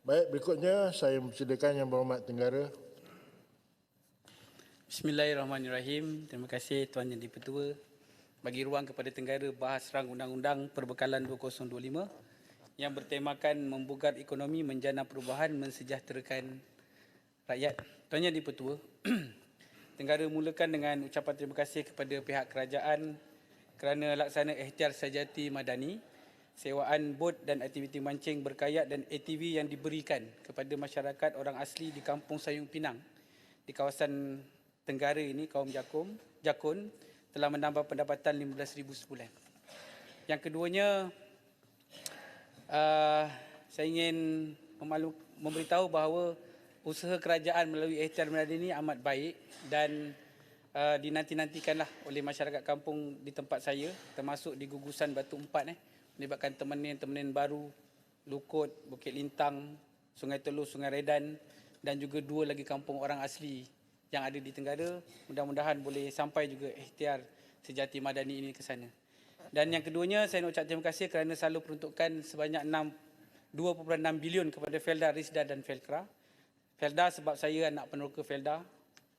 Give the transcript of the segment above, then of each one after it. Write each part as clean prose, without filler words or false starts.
Baik, berikutnya saya mempersilakan Yang Berhormat Tenggara. Bismillahirrahmanirrahim. Terima kasih Tuan Yang di-Pertua bagi ruang kepada Tenggara bahas rang Undang-Undang Perbekalan 2025 yang bertemakan membugar ekonomi, menjana perubahan, mensejahterakan rakyat. Tuan Yang di-Pertua, Tenggara mulakan dengan ucapan terima kasih kepada pihak kerajaan kerana laksana ikhtiar sejati madani, sewaan bot dan aktiviti mancing berkayak dan ATV yang diberikan kepada masyarakat orang asli di Kampung Sayung Pinang di kawasan Tenggara ini, kaum Jakun, telah menambah pendapatan RM15,000 sebulan. Yang keduanya, saya ingin memberitahu bahawa usaha kerajaan melalui ikhtiar madani ini amat baik dan dinanti-nantikanlah oleh masyarakat kampung di tempat saya, termasuk di gugusan Batu Empat, melibatkan temenin baru, Lukut, Bukit Lintang, Sungai Telur, Sungai Redan dan juga 2 lagi kampung orang asli yang ada di Tenggara. Mudah-mudahan boleh sampai juga ikhtiar sejati madani ini ke sana. Dan yang keduanya, saya nak ucap terima kasih kerana selalu peruntukan sebanyak 2.6 bilion kepada Felda, Risda dan Felkra. Felda sebab saya anak peneroka Felda,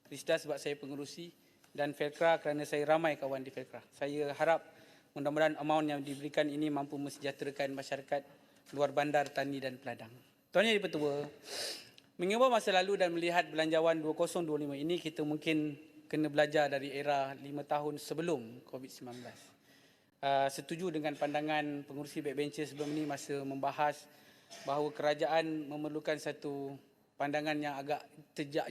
Risda sebab saya pengerusi, dan Felkra kerana saya ramai kawan di Felkra. Saya harap mudah-mudahan amaun yang diberikan ini mampu mensejahterakan masyarakat luar bandar, tani dan peladang. Tuan Yang di-Pertua, mengubah masa lalu dan melihat belanjawan 2025 ini, kita mungkin kena belajar dari era 5 tahun sebelum COVID-19. Setuju dengan pandangan pengurusi backbencher sebelum ini masa membahas bahawa kerajaan memerlukan satu pandangan yang agak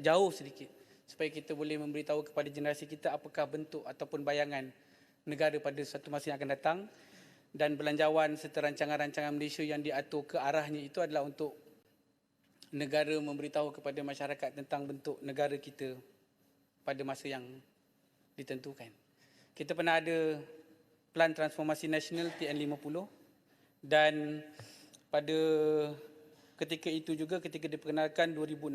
jauh sedikit supaya kita boleh memberitahu kepada generasi kita apakah bentuk ataupun bayangan negara pada satu masa yang akan datang, dan belanjawan serta rancangan-rancangan Malaysia yang diatur ke arahnya itu adalah untuk negara memberitahu kepada masyarakat tentang bentuk negara kita pada masa yang ditentukan. Kita pernah ada Plan Transformasi Nasional TN50 dan pada ketika itu juga, ketika diperkenalkan 2016,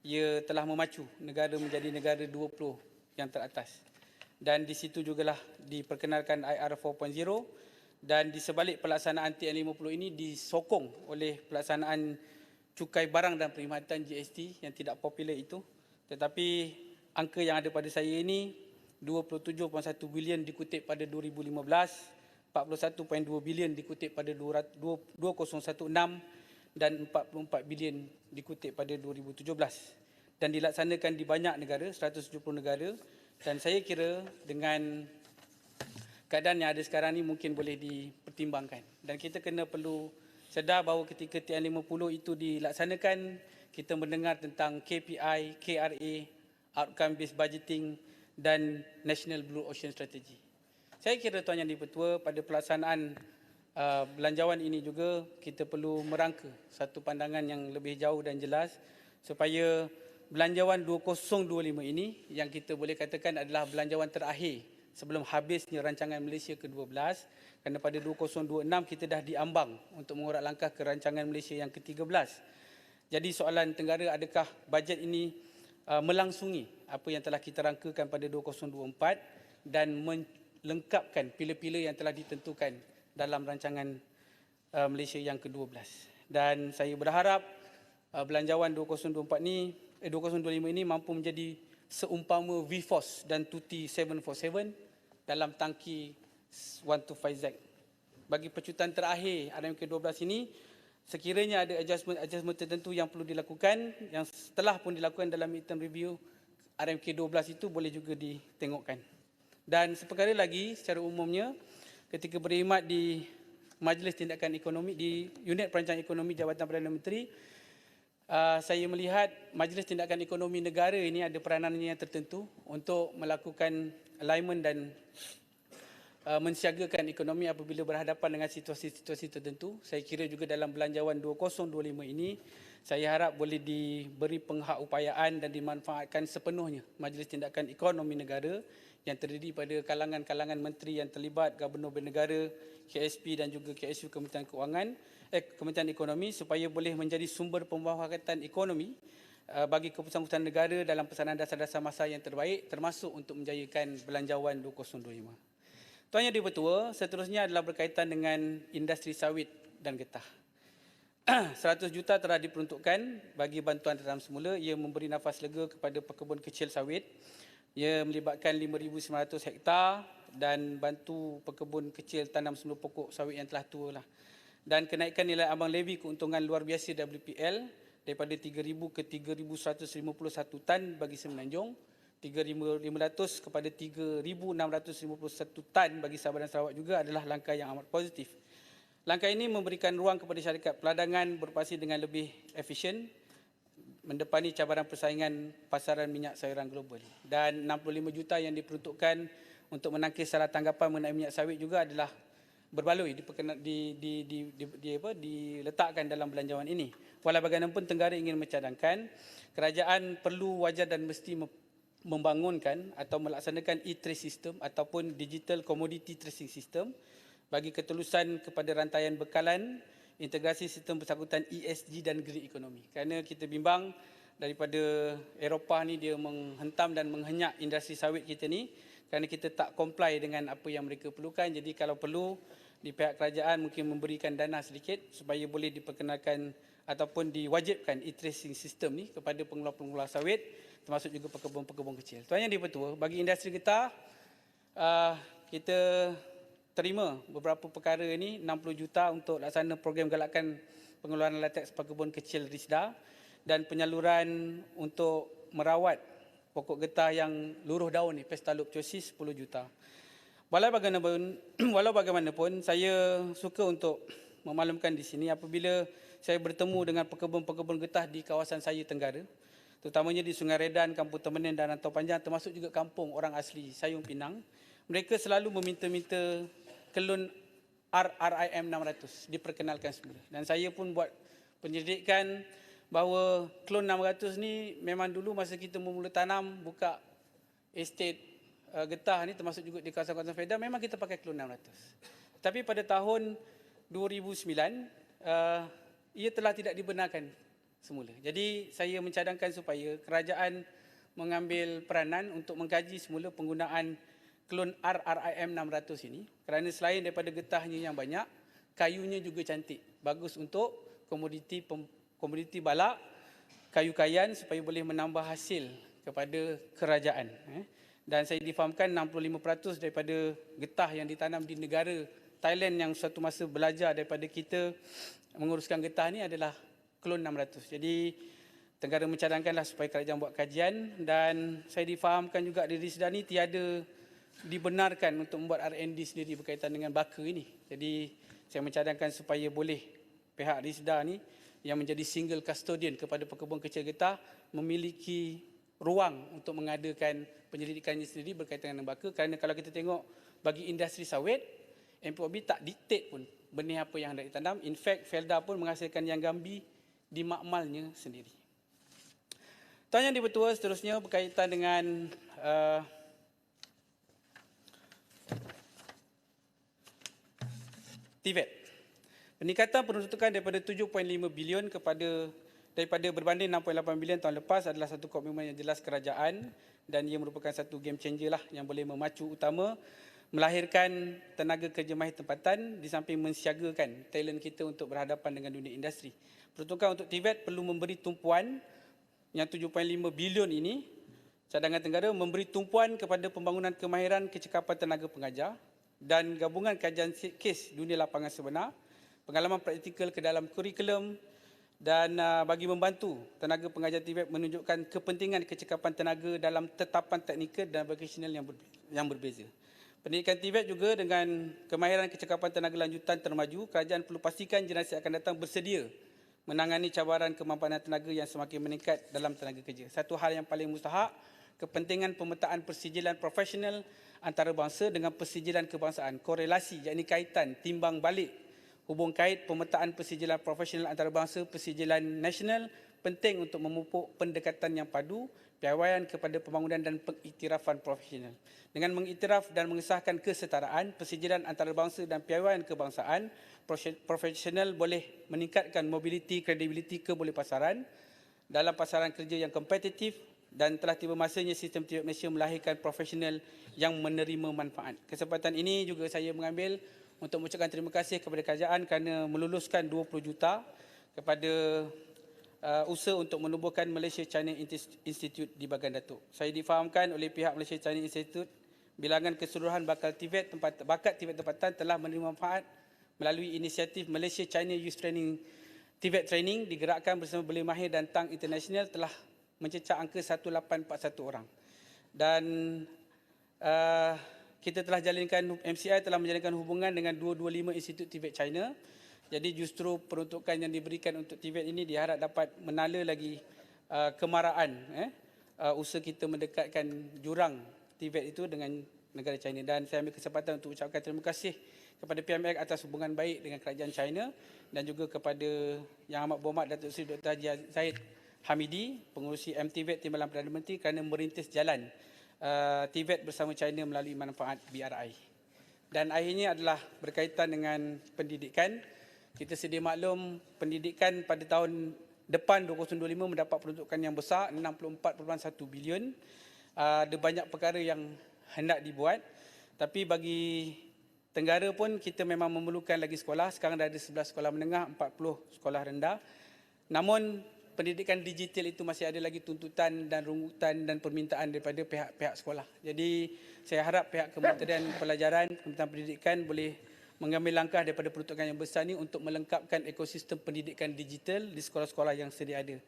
ia telah memacu negara menjadi negara 20 yang teratas. Dan di situ jugalah diperkenalkan IR 4.0 dan di sebalik pelaksanaan TN50 ini disokong oleh pelaksanaan cukai barang dan perkhidmatan GST yang tidak popular itu. Tetapi angka yang ada pada saya ini 27.1 bilion dikutip pada 2015, 41.2 bilion dikutip pada 2016 dan 44 bilion dikutip pada 2017 dan dilaksanakan di banyak negara, 170 negara, dan saya kira dengan keadaan yang ada sekarang ni mungkin boleh dipertimbangkan. Dan kita perlu sedar bahawa ketika TN50 itu dilaksanakan, kita mendengar tentang KPI, KRA, Outcome Based Budgeting dan National Blue Ocean Strategy. Saya kira Tuan Yang di-Pertua, pada pelaksanaan belanjawan ini juga kita perlu merangka satu pandangan yang lebih jauh dan jelas supaya belanjawan 2025 ini yang kita boleh katakan adalah belanjawan terakhir sebelum habisnya rancangan Malaysia ke-12, kerana pada 2026 kita dah diambang untuk mengorak langkah ke rancangan Malaysia yang ke-13. Jadi soalan Tenggara, adakah bajet ini melangsungi apa yang telah kita rangkakan pada 2024 dan melengkapkan pilar-pilar yang telah ditentukan dalam rancangan Malaysia yang ke-12. Dan saya berharap belanjawan 2025 ini mampu menjadi seumpama VFOS dan Tuti 747 dalam tangki 125Z. Bagi pecutan terakhir RMK12 ini, sekiranya ada adjustment tertentu yang perlu dilakukan, yang setelah pun dilakukan dalam midterm review RMK12 itu boleh juga ditengokkan. Dan seperkara lagi, secara umumnya, ketika berkhidmat di Majlis Tindakan Ekonomi, di Unit Perancangan Ekonomi Jabatan Perdana Menteri, saya melihat Majlis Tindakan Ekonomi Negara ini ada peranannya yang tertentu untuk melakukan alignment dan mensiagakan ekonomi apabila berhadapan dengan situasi-situasi tertentu. Saya kira juga dalam belanjawan 2025 ini, saya harap boleh diberi penghakupayaan dan dimanfaatkan sepenuhnya Majlis Tindakan Ekonomi Negara yang terdiri pada kalangan-kalangan menteri yang terlibat, Gubernur Bank Negara, KSP dan juga KSU Kementerian Ekonomi supaya boleh menjadi sumber pemufakatan ekonomi bagi keputusan-keputusan negara dalam pesanan dasar-dasar masa yang terbaik, termasuk untuk menjayakan belanjawan 2025. Tuan Yang di-Pertua, seterusnya adalah berkaitan dengan industri sawit dan getah. 100 juta telah diperuntukkan bagi bantuan tanam semula. Ia memberi nafas lega kepada pekebun kecil sawit. Ia melibatkan 5,900 hektar dan bantu pekebun kecil tanam semula pokok sawit yang telah tua lah. Dan kenaikan nilai ambang levi keuntungan luar biasa WPL daripada 3,000 ke 3,151 tan bagi Semenanjung, 3,500 kepada 3,651 tan bagi Sabah dan Sarawak juga adalah langkah yang amat positif. Langkah ini memberikan ruang kepada syarikat peladangan beroperasi dengan lebih efisien mendepani cabaran persaingan pasaran minyak sayuran global. Dan 65 juta yang diperuntukkan untuk menangkis salah tanggapan mengenai minyak sawit juga adalah berbaloi diletakkan dalam belanjawan ini. Walau bagaimanapun Tenggara ingin mencadangkan kerajaan perlu, wajar dan mesti membangunkan atau melaksanakan e-trace system ataupun digital commodity tracing system bagi ketulusan kepada rantaian bekalan, integrasi sistem bersangkutan ESG dan green economy. Kerana kita bimbang daripada Eropah ni dia menghentam dan menghenyak industri sawit kita ni kerana kita tak comply dengan apa yang mereka perlukan. Jadi kalau perlu di pihak kerajaan mungkin memberikan dana sedikit supaya boleh diperkenalkan ataupun diwajibkan e-tracing system ni kepada pengeluar-pengeluar sawit termasuk juga pekebun-pekebun kecil. Tuan Yang di-Pertua, bagi industri kita, kita terima beberapa perkara ini, 60 juta untuk laksana program galakan pengeluaran lateks pekebun kecil RISDA dan penyaluran untuk merawat pokok getah yang luruh daun ni, Pestaloptosis 10 juta. Walau bagaimanapun, saya suka untuk memaklumkan di sini apabila saya bertemu dengan pekebun-pekebun getah di kawasan saya Tenggara, terutamanya di Sungai Redan, Kampung Temenen dan Rantau Panjang, termasuk juga kampung orang asli Sayung Pinang, mereka selalu meminta-minta kelun RRIM 600 diperkenalkan semula. Dan saya pun buat penyelidikan bahawa klon 600 ni memang dulu masa kita memula tanam buka estate getah ni termasuk juga di kawasan-kawasan Fedah memang kita pakai klon 600. Tapi pada tahun 2009 ia telah tidak dibenarkan semula. Jadi saya mencadangkan supaya kerajaan mengambil peranan untuk mengkaji semula penggunaan klon RRIM 600 ini kerana selain daripada getahnya yang banyak, kayunya juga cantik. Bagus untuk komoditi balak, kayu kayan supaya boleh menambah hasil kepada kerajaan. Dan saya difahamkan 65% daripada getah yang ditanam di negara Thailand yang suatu masa belajar daripada kita menguruskan getah ni adalah klon 600. Jadi Tenggara mencadangkanlah supaya kerajaan buat kajian dan saya difahamkan juga di RISDA ni tiada dibenarkan untuk membuat R&D sendiri berkaitan dengan baka ini. Jadi saya mencadangkan supaya boleh pihak RISDA ni yang menjadi single custodian kepada pekebun kecil getah memiliki ruang untuk mengadakan penyelidikannya sendiri berkaitan dengan baka. Kerana kalau kita tengok bagi industri sawit, MPOB tak dictate pun benih apa yang hendak ditanam. In fact, Felda pun menghasilkan yang gambi di makmalnya sendiri. Tuan Yang di-Pertua, seterusnya berkaitan dengan TVET. Peningkatan peruntukan daripada 7.5 bilion daripada berbanding 6.8 bilion tahun lepas adalah satu komitmen yang jelas kerajaan dan ia merupakan satu game changer lah yang boleh memacu utama melahirkan tenaga kerja mahir tempatan di samping mensiagakan talent kita untuk berhadapan dengan dunia industri. Peruntukan untuk TVET perlu memberi tumpuan yang 7.5 bilion ini, cadangan Tenggara memberi tumpuan kepada pembangunan kemahiran kecekapan tenaga pengajar dan gabungan kajian kes dunia lapangan sebenar, pengalaman praktikal ke dalam kurikulum dan bagi membantu tenaga pengajar TVET menunjukkan kepentingan kecekapan tenaga dalam tetapan teknikal dan vocational yang berbeza. Pendidikan TVET juga dengan kemahiran kecekapan tenaga lanjutan termaju, kerajaan perlu pastikan generasi akan datang bersedia menangani cabaran kemampanan tenaga yang semakin meningkat dalam tenaga kerja. Satu hal yang paling mustahak, kepentingan pemetaan persijilan profesional antarabangsa dengan persijilan kebangsaan. Korelasi, yakni kaitan, timbang balik, hubung kait pemetaan persijilan profesional antarabangsa, persijilan nasional penting untuk memupuk pendekatan yang padu, piawaian kepada pembangunan dan pengiktirafan profesional. Dengan mengiktiraf dan mengesahkan kesetaraan, persijilan antarabangsa dan piawaian kebangsaan, profesional boleh meningkatkan mobiliti, kredibiliti kebolehpasaran dalam pasaran kerja yang kompetitif dan telah tiba masanya sistem TVET Malaysia melahirkan profesional yang menerima manfaat. Kesempatan ini juga saya mengambil untuk mengucapkan terima kasih kepada kerajaan kerana meluluskan 20 juta kepada usaha untuk menubuhkan Malaysia China Institute di Bagan Datuk. Saya difahamkan oleh pihak Malaysia China Institute, bilangan keseluruhan bakat TVET tempatan telah menerima manfaat melalui inisiatif Malaysia China Youth Training TVET Training digerakkan bersama Belia Mahir dan Tang International telah mencecah angka 1841 orang. Dan kita telah jalinkan, MCI telah menjalinkan hubungan dengan 225 Institut TVET China. Jadi justru peruntukan yang diberikan untuk TVET ini diharap dapat menala lagi kemaraan usaha kita mendekatkan jurang TVET itu dengan negara China. Dan saya ambil kesempatan untuk ucapkan terima kasih kepada PMX atas hubungan baik dengan kerajaan China dan juga kepada Yang Amat Berhormat Datuk Seri Dr. Haji Zahid Hamidi, pengurusi MTVET Timbalan Perdana Menteri, kerana merintis jalan TVET bersama China melalui manfaat BRI. Dan akhirnya adalah berkaitan dengan pendidikan. Kita sedia maklum pendidikan pada tahun depan 2025 mendapat peruntukan yang besar, 64.1 bilion. Ada banyak perkara yang hendak dibuat. Tapi bagi Tenggara pun kita memang memerlukan lagi sekolah. Sekarang dah ada 11 sekolah menengah, 40 sekolah rendah. Namun pendidikan digital itu masih ada lagi tuntutan dan rungutan dan permintaan daripada pihak-pihak sekolah. Jadi saya harap pihak Kementerian Pelajaran, Kementerian Pendidikan boleh mengambil langkah daripada peruntukan yang besar ini untuk melengkapkan ekosistem pendidikan digital di sekolah-sekolah yang sedia ada.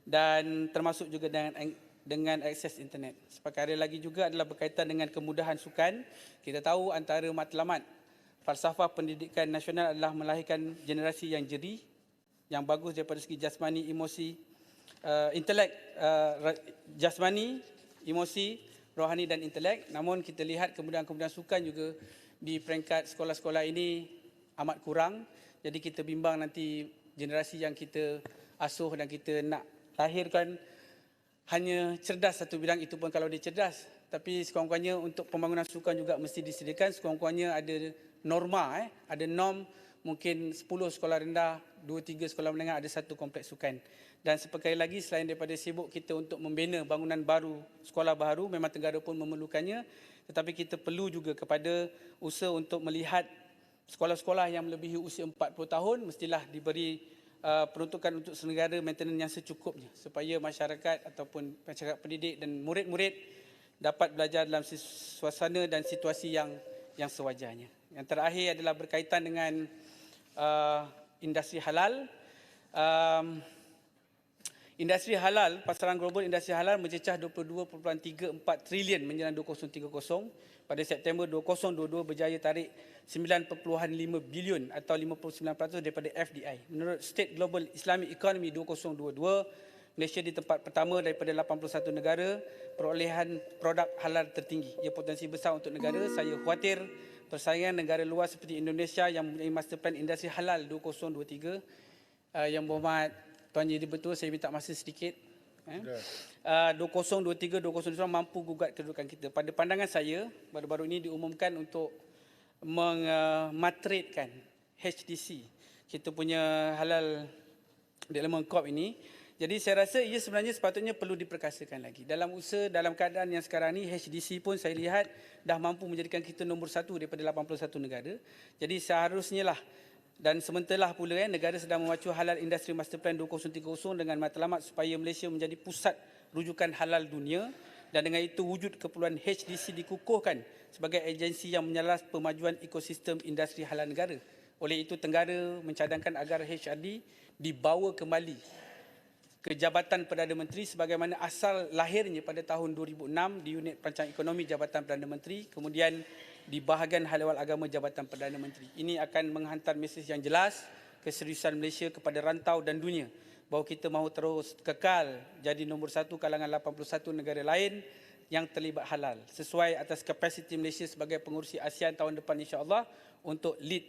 Dan termasuk juga dengan akses internet. Perkara lagi juga adalah berkaitan dengan kemudahan sukan. Kita tahu antara matlamat falsafah pendidikan nasional adalah melahirkan generasi yang jerih, yang bagus daripada segi jasmani, emosi, intelek, jasmani, emosi, rohani dan intelek. Namun kita lihat kemudahan-kemudahan sukan juga di peringkat sekolah-sekolah ini amat kurang. Jadi kita bimbang nanti generasi yang kita asuh dan kita nak lahirkan hanya cerdas satu bidang, itu pun kalau dia cerdas. Tapi sekurang-kurangnya untuk pembangunan sukan juga mesti disediakan. Sekurang-kurangnya ada norma, ada norm, mungkin 10 sekolah rendah, 2-3 sekolah menengah, ada satu kompleks sukan. Dan sekali lagi, selain daripada sibuk kita untuk membina bangunan baru, sekolah baru, memang Tenggara pun memerlukannya. Tetapi kita perlu juga kepada usaha untuk melihat sekolah-sekolah yang melebihi usia 40 tahun, mestilah diberi peruntukan untuk selenggara maintenance yang secukupnya supaya masyarakat ataupun masyarakat pendidik dan murid-murid dapat belajar dalam suasana dan situasi yang sewajarnya. Yang terakhir adalah berkaitan dengan industri halal. Industri halal, pasaran global industri halal mencecah 22.34 trilion menjelang 2030. Pada September 2022 berjaya tarik 9.5 bilion atau 59% daripada FDI. Menurut State Global Islamic Economy 2022, Malaysia di tempat pertama daripada 81 negara perolehan produk halal tertinggi. Ia potensi besar untuk negara. Saya khawatir persaingan negara luar seperti Indonesia yang mempunyai master plan industri halal 2023. Yang berhormat Tuan Jadi Betul, saya minta masa sedikit. 2023-2024 mampu gugat kedudukan kita. Pada pandangan saya, baru-baru ini diumumkan untuk mematrikkan HDC, kita punya halal development corp ini. Jadi saya rasa ia sebenarnya sepatutnya perlu diperkasakan lagi. Dalam usaha, dalam keadaan yang sekarang ni, HDC pun saya lihat dah mampu menjadikan kita nombor 1 daripada 81 negara. Jadi seharusnya lah, dan sementara pula negara sedang memacu halal industri master plan 2030 dengan matlamat supaya Malaysia menjadi pusat rujukan halal dunia, dan dengan itu wujud keperluan HDC dikukuhkan sebagai agensi yang menyalas pemajuan ekosistem industri halal negara. Oleh itu Tenggara mencadangkan agar HRD dibawa kembali ke Jabatan Perdana Menteri sebagaimana asal lahirnya pada tahun 2006 di unit perancang ekonomi Jabatan Perdana Menteri, kemudian di bahagian hal ehwal agama Jabatan Perdana Menteri. Ini akan menghantar mesej yang jelas keseriusan Malaysia kepada rantau dan dunia bahawa kita mahu terus kekal jadi nombor 1 kalangan 81 negara lain yang terlibat halal, sesuai atas kapasiti Malaysia sebagai pengurusi ASEAN tahun depan insya-Allah untuk lead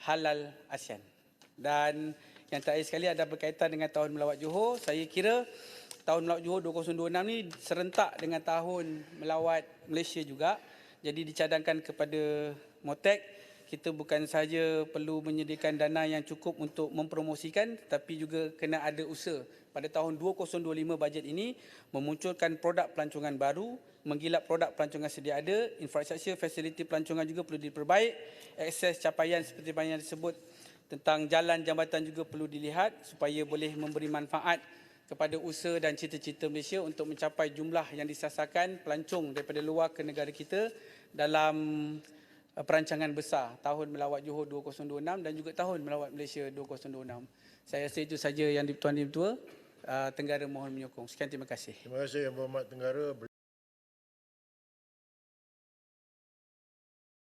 halal ASEAN. Dan yang terakhir sekali ada berkaitan dengan tahun melawat Johor. Saya kira tahun melawat Johor 2026 ni serentak dengan tahun melawat Malaysia juga. Jadi dicadangkan kepada MOTEC, kita bukan sahaja perlu menyediakan dana yang cukup untuk mempromosikan, tapi juga kena ada usaha pada tahun 2025 bajet ini memunculkan produk pelancongan baru, menggilap produk pelancongan sedia ada, infrastruktur fasiliti pelancongan juga perlu diperbaik, akses capaian seperti yang disebut tentang jalan jambatan juga perlu dilihat supaya boleh memberi manfaat kepada usaha dan cita-cita Malaysia untuk mencapai jumlah yang disasarkan pelancong daripada luar ke negara kita dalam perancangan besar tahun melawat Johor 2026 dan juga tahun melawat Malaysia 2026. Saya rasa itu saja yang Tuan Dipertua. Tenggara mohon menyokong. Sekian, terima kasih. Terima kasih Yang Berhormat Tenggara.